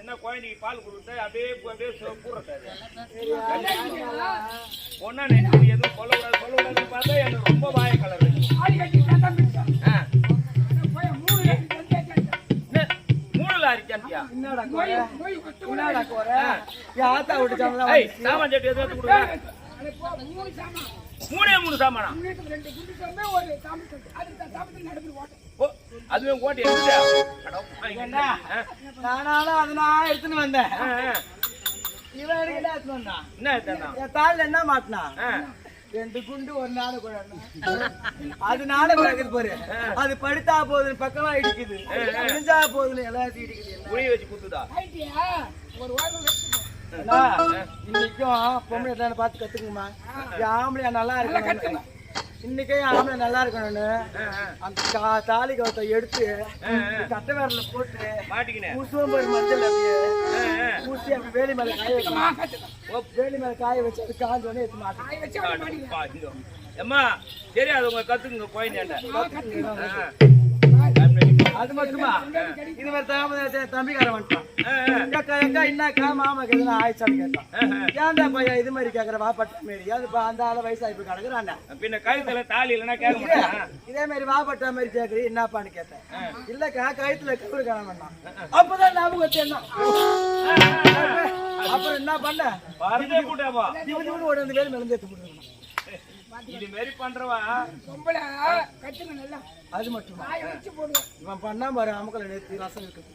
அது என்ன குழந்தைக்கு பால் கொடுத்து அப்படியே கூடுறது ஒன்னா எதுவும் சொல்லக்கூடாது பார்த்தா எனக்கு ரொம்ப வாய கலர் மூணு சாமானா அதுவே ஓட்டி நானாலும் அதை நான் எடுத்துன்னு வந்தேன். இவன் எடுத்துன்னு வந்தான். என் தாள் என்ன மாட்டினா 2 குண்டு ஒரு நாள் அதனால குறைக்குது பாரு. அது படுத்தா போகுது பக்கமா இடிக்குது, இடிஞ்சா போகுது எல்லாத்தையும் இடிக்குது. புளிய வச்சு குத்துதா இன்னைக்கும் பொம்பளை தானே பார்த்து கத்துக்குமா. ஆம்பளையா நல்லா இருக்கணும், இன்னைக்கே ஆம்பளை நல்லா இருக்கணும்னு அந்த தாலி கவத்தை எடுத்து கட்டை விரல போட்டு பூசுவம்பரு மஞ்சள் அப்படியே பூசி அப்படி வேலி மேல காய வைக்கணும். வேலி மேல காய வச்சு அது காஞ்சோடனே எடுத்து மாட்டேன். அம்மா சரி அது உங்க கத்துக்குங்க குழந்தை. அது மட்டுமா இது மாதிரி தம்பிக்கார வந்துட்டான். என்னக்கா மாமாக்கு எதுனா ஆயிடுச்சான்னு கேட்டான். ஏன்டா பையன் இது மாதிரி கேக்குற வாப்பட்ட மாரி அது அந்த ஆள வயசாகி போய் கிடக்குறான்டா. பின்ன கழுத்துல தாலி இல்லைன்னா கேட்க மாட்டேன். இதே மாதிரி வாப்பட்ட மாதிரி கேக்குறீ என்னப்பான்னு கேட்டேன். இல்லக்கா கழுத்துல கவுரு காணாம அப்பதான் ஞாபகம் வச்சேன்னா அப்புறம் என்ன பண்ண ஓடி வந்து வேலை மேலே ஏற்று போட்டுருக்கணும். இது மாரி பண்றவா அது மட்டும் இவன் பண்ணா பாரு. அமுக்கல நேற்று ரசம் இருக்குது.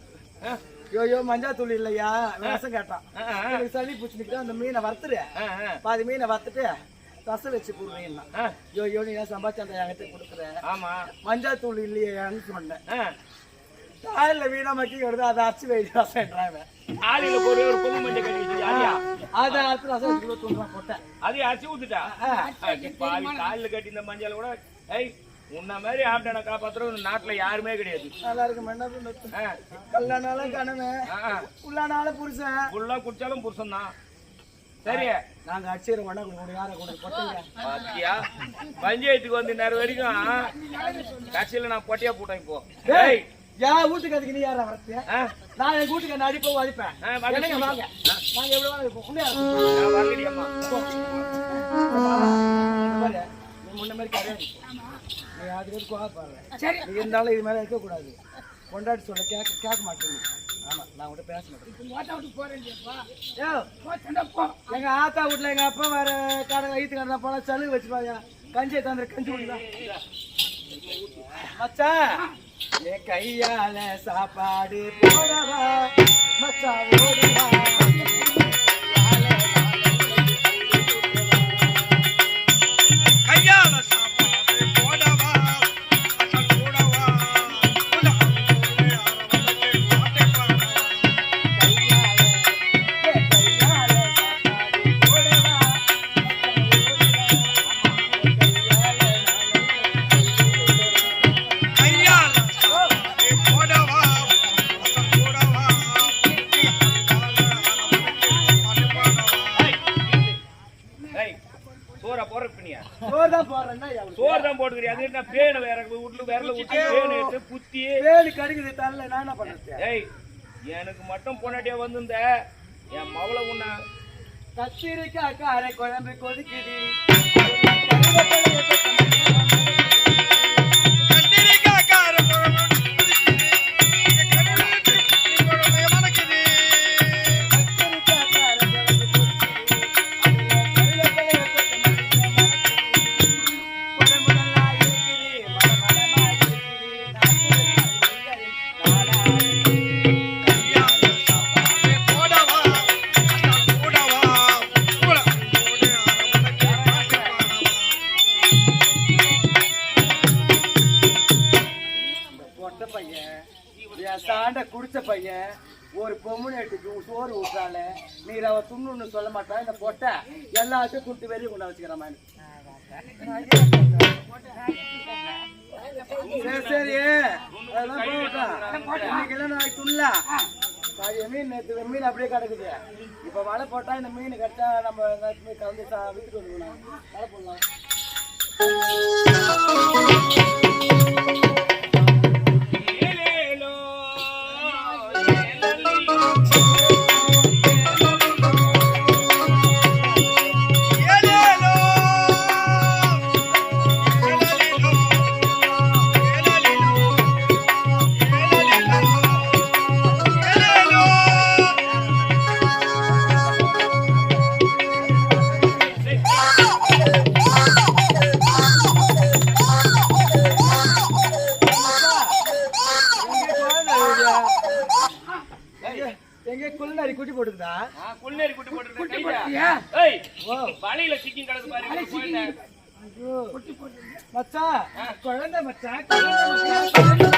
யோ மஞ்சா தூள் இல்லையா ரசம் கேட்டான். சளி பூச்சி அந்த மீனை வறுத்துரு, பாதி மீனை வறுத்துட்டு ரசம் வச்சு போடுறீங்கன்னா யோ நீ சம்பாதிச்சா என்கிட்ட கொடுக்குறேன். ஆமா மஞ்சா தூள் இல்லையான்னு சொன்னேன். தாயில வீணா மக்கி வருது அதை அரைச்சி வை ரசம்ன்றாங்க. ஆளில ஒரு பொது மஞ்சள் கட்டி வச்சு அதை அரைச்சு ரசம் வச்சு தூண்டா போட்டேன். அதையும் அரைச்சி ஊத்துட்டா தாயில கட்டி இந்த மஞ்சள் கூட உன்ன மாதிரி ஆப்டான காப்பாத்துறோம் நாட்டுல யாருமே கிடையாது. நல்லா இருக்கு கல்யாணம் கனவு உள்ளானால புருஷன் ஃபுல்லா குடிச்சாலும் புருஷன் தான். சரி நாங்க அடிச்சிடும் ஒண்ணா கொடுக்க யாரை கொண்டு போட்டீங்க பாத்தியா பஞ்சாயத்துக்கு வந்து நேரம் வரைக்கும் கட்சியில நான் பொட்டியா போட்டேன். இப்போ ஏன் வீட்டுக்கு அதுக்கு நீ யாரா வரத்தியா? நான் என் வீட்டுக்கு அடிப்போம் அடிப்பேன். வாங்க நாங்க எவ்வளவு இருப்போம் முன்ன மாதிரி கிடையாது. நீ அதுக்கு கோவப்படுற இருந்தாலும் இது மேல இருக்க கூடாது. கொண்டாடி சொல்ல கேட்க மாட்டேங்குது. ஆமா நான் கூட பேச மாட்டேன். எங்க ஆத்தா வீட்டுல எங்க அப்பா வேற கடை வயிற்று கடை போனா சலுகை வச்சுப்பாங்க. கஞ்சியை தந்துரு கஞ்சி குடிக்கலாம் மச்சான். என் கையால சாப்பாடு போடவா மச்சான் ஓடுவா. எனக்கு மட்டும் பொன்னாட்டியா வந்து என் மவளை உன்ன கத்திரிக்காய் காரை குழம்பு கொதிக்குது. குடிச்ச பையன் ஒரு பொம்முனேட்டுக்கு சோறு ஊட்டால நீ அவ துண்ணுன்னு சொல்ல மாட்டா. இந்த பொட்டை எல்லாத்தையும் குடுத்து வெளியே கொண்டா வச்சுக்கிற மாதிரி. சரி அதெல்லாம் போட்டா நாளைக்கு துண்ணா மீன் நேற்று மீன் அப்படியே கிடக்குது. இப்ப மழை போட்டா இந்த மீன் கட்டா நம்ம கலந்து விட்டுட்டு வந்துக்கணும். மழை போடலாம். Oh எங்க குள்ளநரி குட்டி போட்டுதா? குள்ளநரி குட்டி போட்டுருக்கா. ஏய் வலையில சிக்கிங் கிடக்கு பாரு. ஐயோ மச்சான், குழந்தை மச்சான், குழந்தை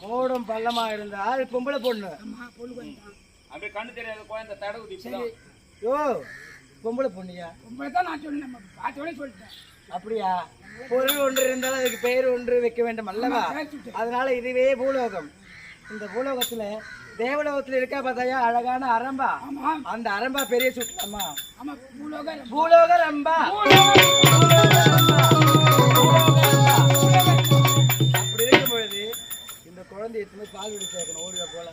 மூடும் பள்ளமா இருந்தா அது பொம்பளை பொண்ணு. அப்படியே கண்ணு தெரியாத குழந்தை தடவு. யோ பொம்பளை பொண்ணியா? பொம்பளை தான் நான் சொன்னேன், பார்த்தோட சொல்லிட்டேன். அப்படியா? பொருள் ஒன்று இருந்தாலும் அதுக்கு பெயர் ஒன்று வைக்க வேண்டும் அல்லவா? அதனால இதுவே பூலோகம். இந்த பூலோகத்துல தேவலோகத்துல இருக்கா பார்த்தாயா அழகான அரம்பா. அந்த அரம்பா பெரிய சுத்தமா பூலோக ரம்பா. அப்படி இருக்கும் பொழுது இந்த குழந்தை எத்தனை பால் விடு சேர்க்கணும். ஓடுவா போல.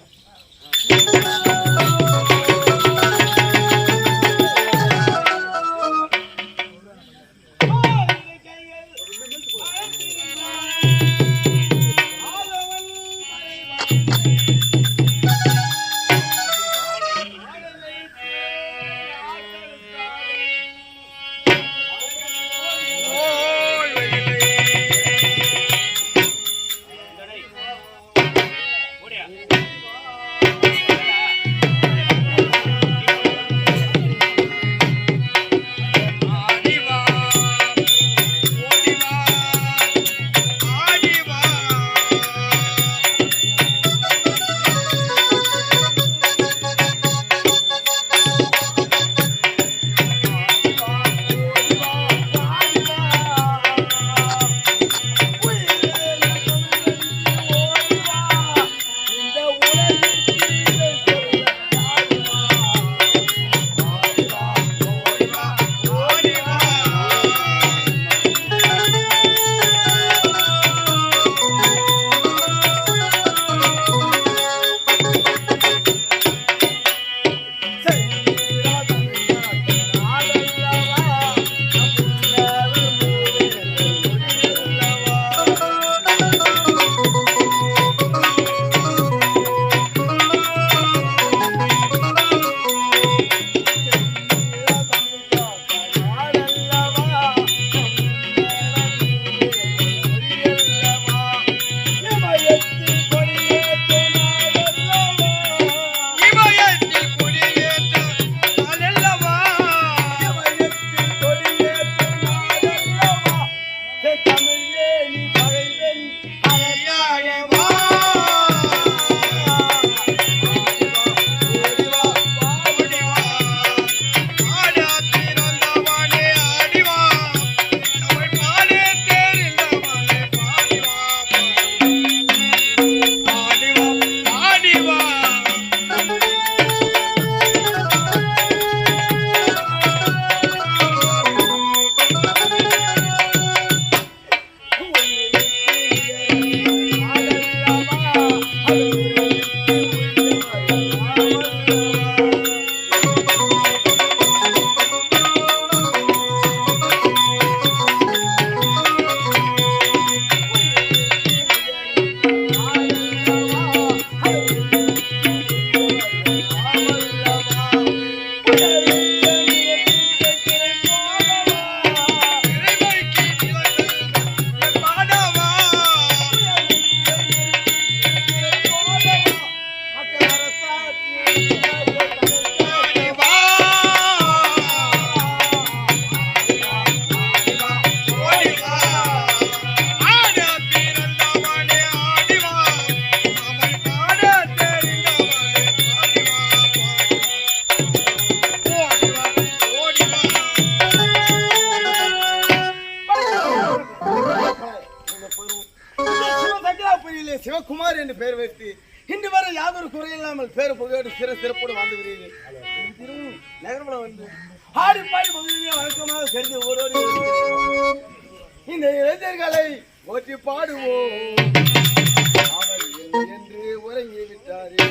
சிவகுமார் என்று பெயர் வைத்து இன்று வரை யாதொரு குறையில்லாமல் பேரு புகழோடு சிறப்போடு வாழ்ந்து வருகிறேன். நகரமுல வந்து ஆடி பாடி பொழுது வழக்கமாக கருதி ஓடோடி இந்த இளைஞர்களை போற்றி பாடுவோம் அவர் என்று உறங்கி விட்டாரே.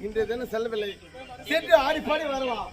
இன்றைய தினம் செல்லவில்லை, சென்று ஆடி பாடி வரலாம்.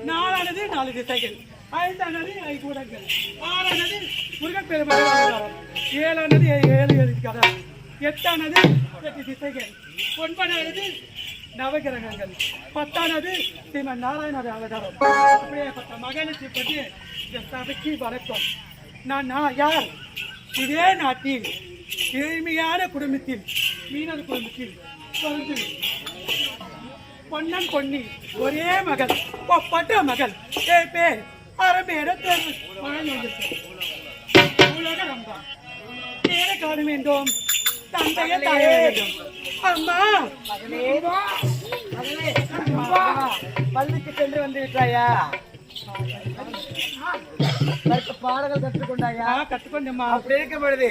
நாலானது 4 திசைகள், 5ஆனது 5 கூடங்கள், 6ஆனது முருகப்பெருமாள் அவதாரம், 7ஆனது 7 எழுத்துக்கள், 8ஆனது 8 திசைகள், 9ஆனது நவகிரகங்கள், 10ஆனது ஸ்ரீமன் நாராயணர் அவதாரம். அப்படியேப்பட்ட மகனுக்கு பற்றி இந்த சபைக்கு வணக்கம். நான் யார்? இதே நாட்டில் ஏழ்மையான குடும்பத்தில் மீனவர் குடும்பத்தில் பிறந்து பொன்னன் பொன்னி ஒரே மகள் ஒப்பட்ட மகள் பேர் அரபேட தேர்வு மகன் வந்திருக்கேன். உலக நம்பா பேர காண வேண்டும், தந்தைய தாய வேண்டும். அம்மா பள்ளிக்கு சென்று வந்திருக்காயா? பாடங்கள் கற்றுக்கொண்டாயா? கற்றுக்கொண்டேம்மா. அப்படி இருக்கும் பொழுது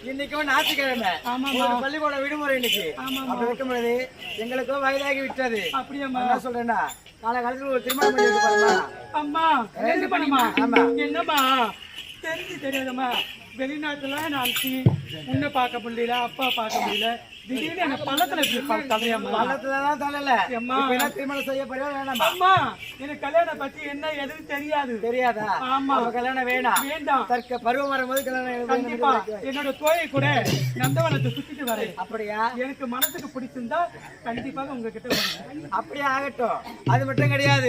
இன்னைக்கும் ஞாயிற்றுக்கிழமை, ஆமாம்மா, பள்ளிக்கூட விடுமுறை இன்னைக்கு. அப்படி இருக்கும் பொழுது எங்களுக்கும் வயதாகி விட்டது. அப்படியாம்மா? என்ன சொல்றேன்னா, காலகாலத்துல ஒரு திருமணம் பண்ணி வைக்க அம்மா என்ன பண்ணுமா? ஆமா. என்னம்மா தெரிஞ்சு தெரியாதம்மா, வெளிநாட்டுல நான் உன்னை பார்க்க முடியல, அப்பா பார்க்க முடியல, திடீர்னு என்ன பள்ளத்துல தலையம்மா. பள்ளத்துலதான் தலையில திருமணம் செய்ய போறியா வேணாமா? அம்மா எனக்கு கல்யாணம் பத்தி என்ன எதுவும் தெரியாது. தெரியாதா? ஆமா, கல்யாணம் வேண்டாம். தற்க பருவம் வரும்போது கல்யாணம். கண்டிப்பா என்னோட தோயை கூட நந்தவனத்தை சுத்திட்டு வரேன். அப்படியா? எனக்கு மனசுக்கு பிடிச்சிருந்தா கண்டிப்பாக உங்ககிட்ட வரேன். அப்படியே ஆகட்டும். அது மட்டும் கிடையாது,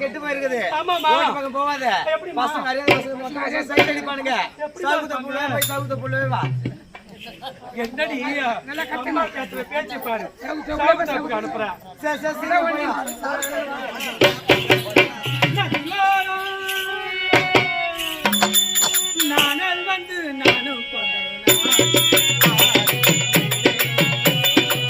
கெட்டு போயிருக்குது. ஆமாமா, பக்கம் போவாத. பசங்க நிறைய சைட் அடிப்பானுங்க. சவுத்த புள்ளவே வா. என்னடி நல்லா கட்டமா கேட்டுற பேச்சு பாரு. அனுப்புறேன். நானல் வந்து நானும் கொண்டேன்.